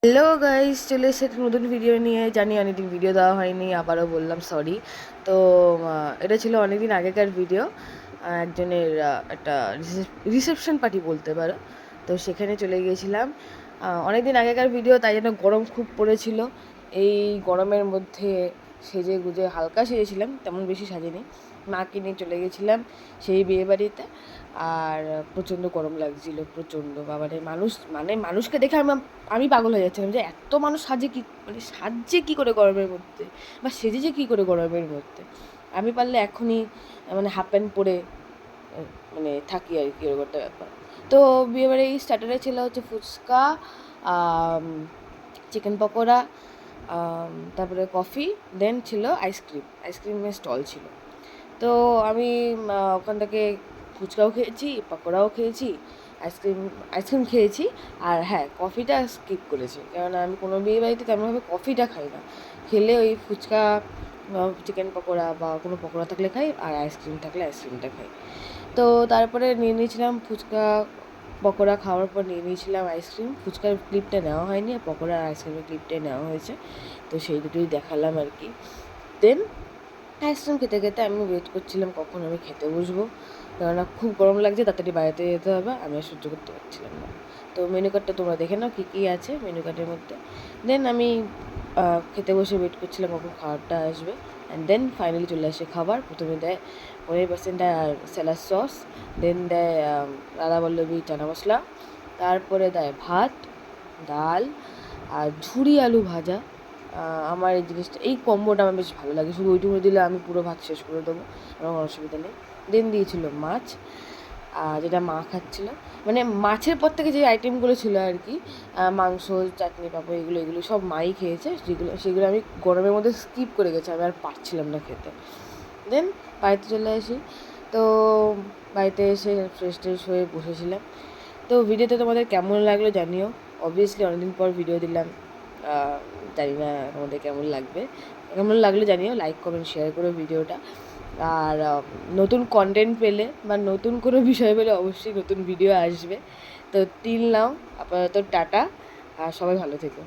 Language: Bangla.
হ্যালো গাইস, চলে এসেছে একটা নতুন ভিডিও নিয়ে। জানি অনেকদিন ভিডিও দেওয়া হয়নি, আবারও বললাম সরি। তো এটা ছিল অনেকদিন আগেকার ভিডিও। একজনের একটা রিসেপশন পার্টি বলতে পারো। তো সেখানে চলে গিয়েছিলাম। অনেকদিন আগেকার ভিডিও, তাই জন্য গরম খুব পড়েছিল। এই গরমের মধ্যে সেজে গুজে হালকা সেজেছিলাম, তেমন বেশি সাজিনি। মাকে নিয়ে চলে গেছিলাম সেই বিয়েবাড়িতে। আর প্রচণ্ড গরম লাগছিল, প্রচণ্ড। বাবারে, মানুষকে দেখে আমি পাগল হয়ে যাচ্ছিলাম যে এত মানুষ সাজে কি, মানে সাজছে কী করে গরমের মধ্যে, বা সেজেছে কী করে গরমের মধ্যে। আমি পারলে এখনই মানে হাফ প্যান্ট পরে মানে থাকি আর কি, এরকম একটা ব্যাপার। তো বিয়েবাড়ি স্টার্টারে ছিল হচ্ছে ফুচকা, চিকেন পকোড়া, তারপরে কফি, দেন ছিল আইসক্রিমের স্টল ছিল। তো আমি ওখান থেকে ফুচকাও খেয়েছি, পকোড়াও খেয়েছি, আইসক্রিম আইসক্রিম খেয়েছি। আর হ্যাঁ, কফিটা স্কিপ করেছি, কেননা আমি কোনো বিয়ে বাড়িতে তেমনভাবে কফিটা খাই না। খেলে ওই ফুচকা, চিকেন পকোড়া বা কোনো পকোড়া থাকলে খাই, আর আইসক্রিম থাকলে আইসক্রিমটা খাই। তো তারপরে নিয়ে নিয়েছিলাম ফুচকা পকোড়া। খাওয়ার পর নিয়ে নিয়েছিলাম আইসক্রিম। ফুচকার ক্লিপটা নেওয়া হয়নি, আর পকোড়া আর আইসক্রিমের ক্লিপটাই নেওয়া হয়েছে। তো সেই দুটোই দেখালাম আর কি। দেন আইসক্রিম খেতে খেতে আমি ওয়েট করছিলাম কখন আমি খেতে বসবো, কেননা খুব গরম লাগছে, তাড়াতাড়ি বাড়িতে যেতে হবে, আমি আর সহ্য করতে পারছিলাম না। তো মেনু কার্ডটা তোমরা দেখে নাও কী কী আছে মেনু কার্ডের মধ্যে। দেন আমি খেতে বসে ওয়েট করছিলাম কখন খাবারটা আসবে। অ্যান্ড দেন ফাইনালি চলে আসে খাবার। প্রথমে দেয় 50% আর স্যালাড সস, দেন দেয় রাধাবল্লভী চানা মশলা, তারপরে দেয় ভাত, ডাল আর ঝুরি আলু ভাজা। আমার এই জিনিসটা, এই কম্বোটা আমার বেশ ভালো লাগে। শুধু ওইটুকু দিলে আমি পুরো ভাত শেষ করে দেবো, আমার কোনো অসুবিধা নেই। দেন দিয়েছিল মাছ, যেটা মা খাচ্ছিলো। মানে মাছের পর থেকে যে আইটেমগুলো ছিল আর কি, মাংস, চাটনি, পাঁপড়, এগুলো সব মাই খেয়েছে। সেগুলো আমি গরমের মধ্যে স্কিপ করে গেছি, আমি আর পারছিলাম না খেতে। দেন বাড়িতে চলে আসি। তো বাড়িতে এসে ফ্রেশ ট্রেশ হয়ে বসেছিলাম। তো ভিডিওটা তোমাদের কেমন লাগলো জানিও। অবভিয়াসলি অনেকদিন পর ভিডিও দিলাম, জানি না তোমাদের কেমন লাগলো জানিও। লাইক কমেন্ট শেয়ার করো ভিডিওটা। আর নতুন কন্টেন্ট পেলে বা নতুন কোনো বিষয় পেলে অবশ্যই নতুন ভিডিও আসবে। তো টিল নাও, আপাতত টাটা, আর সবাই ভালো থেকো।